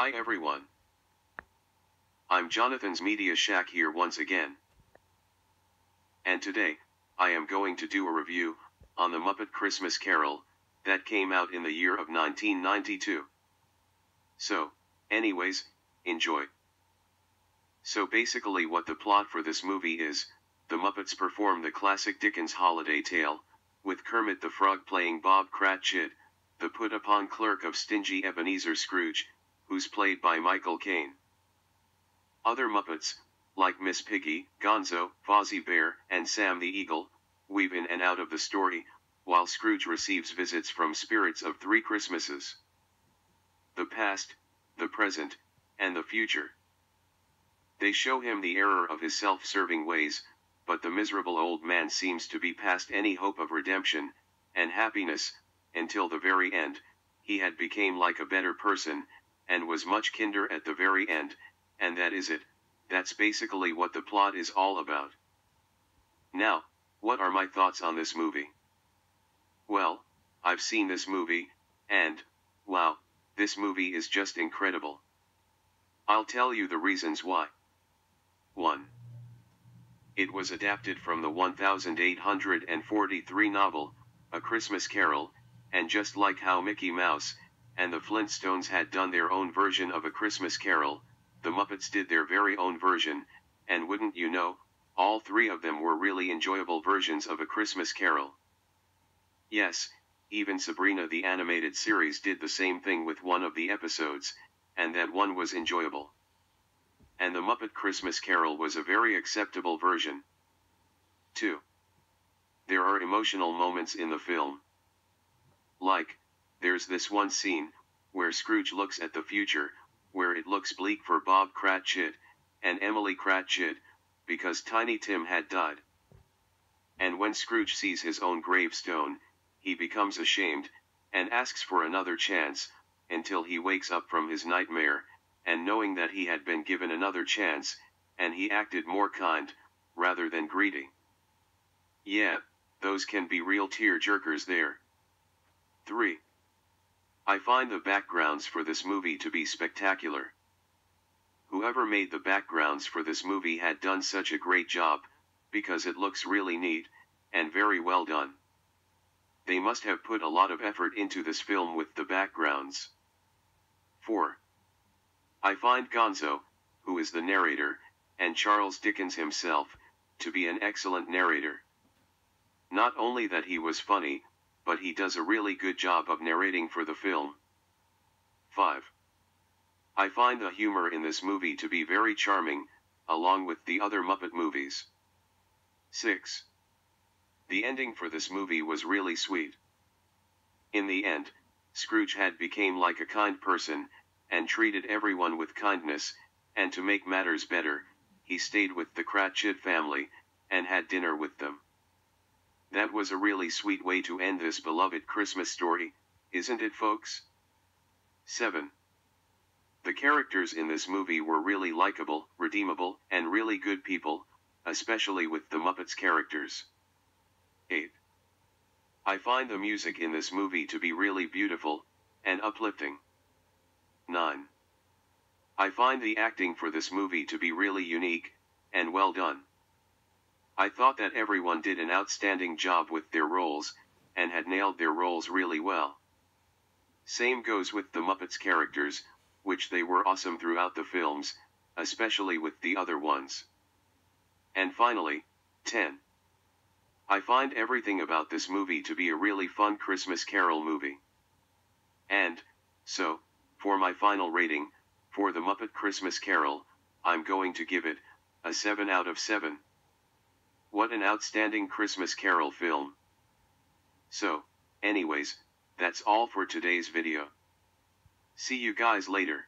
Hi everyone. I'm Jonathan's Media Shack here once again. And today, I am going to do a review on the Muppet Christmas Carol that came out in the year of 1992. So, anyways, enjoy. So basically what the plot for this movie is, the Muppets perform the classic Dickens holiday tale, with Kermit the Frog playing Bob Cratchit, the put-upon clerk of stingy Ebenezer Scrooge, who's played by Michael Caine. Other Muppets, like Miss Piggy, Gonzo, Fozzie Bear, and Sam the Eagle, weave in and out of the story, while Scrooge receives visits from spirits of 3 Christmases: the past, the present, and the future. They show him the error of his self-serving ways, but the miserable old man seems to be past any hope of redemption and happiness, until the very end. He had became like a better person, and was much kinder at the very end, and that is it. That's basically what the plot is all about. Now, what are my thoughts on this movie? Well, I've seen this movie, and, wow, this movie is just incredible. I'll tell you the reasons why. 1. It was adapted from the 1843 novel, A Christmas Carol, and just like how Mickey Mouse and the Flintstones had done their own version of A Christmas Carol, the Muppets did their very own version, and wouldn't you know, all 3 of them were really enjoyable versions of A Christmas Carol. Yes, even Sabrina the Animated Series did the same thing with one of the episodes, and that one was enjoyable. And the Muppet Christmas Carol was a very acceptable version. 2. There are emotional moments in the film. Like, there's this one scene, where Scrooge looks at the future, where it looks bleak for Bob Cratchit and Emily Cratchit, because Tiny Tim had died. And when Scrooge sees his own gravestone, he becomes ashamed, and asks for another chance, until he wakes up from his nightmare, and knowing that he had been given another chance, and he acted more kind, rather than greedy. Yeah, those can be real tear-jerkers there. 3. I find the backgrounds for this movie to be spectacular. Whoever made the backgrounds for this movie had done such a great job, because it looks really neat, and very well done. They must have put a lot of effort into this film with the backgrounds. 4. I find Gonzo, who is the narrator, and Charles Dickens himself, to be an excellent narrator. Not only that he was funny, but he does a really good job of narrating for the film. 5. I find the humor in this movie to be very charming, along with the other Muppet movies. 6. The ending for this movie was really sweet. In the end, Scrooge had became like a kind person, and treated everyone with kindness, and to make matters better, he stayed with the Cratchit family, and had dinner with them. That was a really sweet way to end this beloved Christmas story, isn't it, folks? 7. The characters in this movie were really likable, redeemable, and really good people, especially with the Muppets characters. 8. I find the music in this movie to be really beautiful, and uplifting. 9. I find the acting for this movie to be really unique, and well done. I thought that everyone did an outstanding job with their roles, and had nailed their roles really well. Same goes with the Muppets characters, which they were awesome throughout the films, especially with the other ones. And finally, 10. I find everything about this movie to be a really fun Christmas Carol movie. And, so, for my final rating, for the Muppet Christmas Carol, I'm going to give it a 7 out of 7. What an outstanding Christmas Carol film. So, anyways, that's all for today's video. See you guys later.